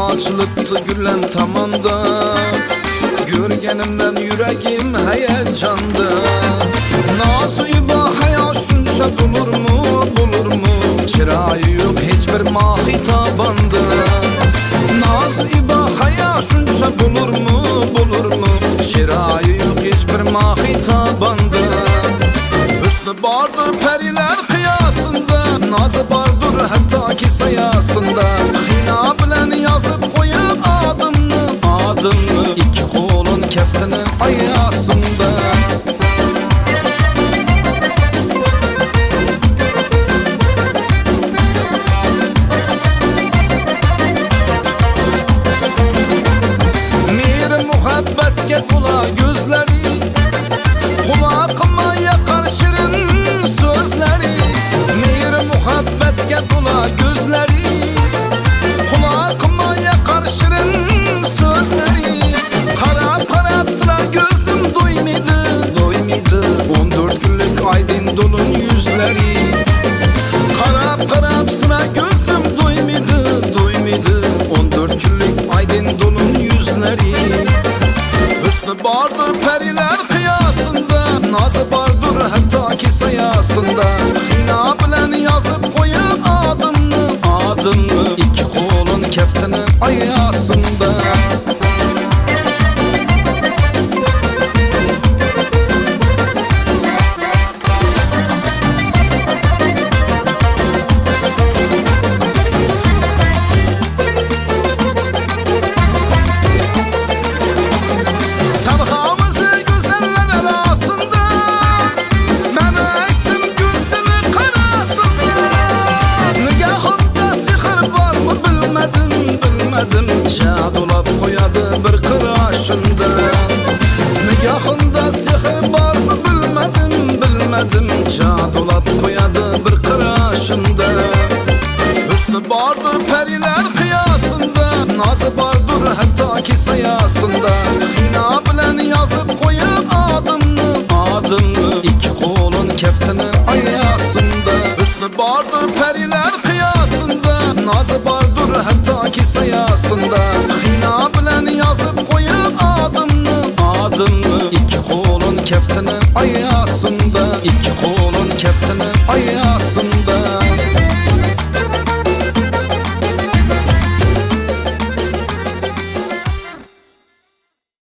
Açılıptı gülen tamanda, görgenimden yüreğim heyecanda. Naziba haya şunca bulur mu? Çırayı yok hiçbir mahi tabanda. Naziba haya şunca bulur mu? Çırayı yok hiçbir mahi tabanda. Hüsnü bardır periler kıyasında, nazı bardır hatta ki sayasında. Hina bilen yazıp koyup adımını, iki kolun keftinin ayasında. Mir muhabbetke kula gözleri, kulakıma yakar şirin sözleri. Mir muhabbetke kula gözleri, kulakıma yakar şirin sözleri. Karap sıra gözüm doymadı 14 günlük aydın dolun yüzleri. Karap sıra gözüm doymadı 14 günlük aydın dolun yüzleri. Hüsnü bardır periler kıyasında, nazı bardır hatta ki sayasında. Hina bilen yazıp koyup adımını, iki kolun keftinin ayasında. Cadolap koyadı bir kıraşında. Nigahında sihir var mı bilmedim. Cadolap koyadı bir kıraşında. Hüsnü bardır periler kıyasında, nazı bardır hatta ki sayasında. Hina bilen yazıp koyup adımını, iki kolun keftinin ayasında. Hüsnü bardır periler kıyasında, nazı bardır hatta ki sayasında.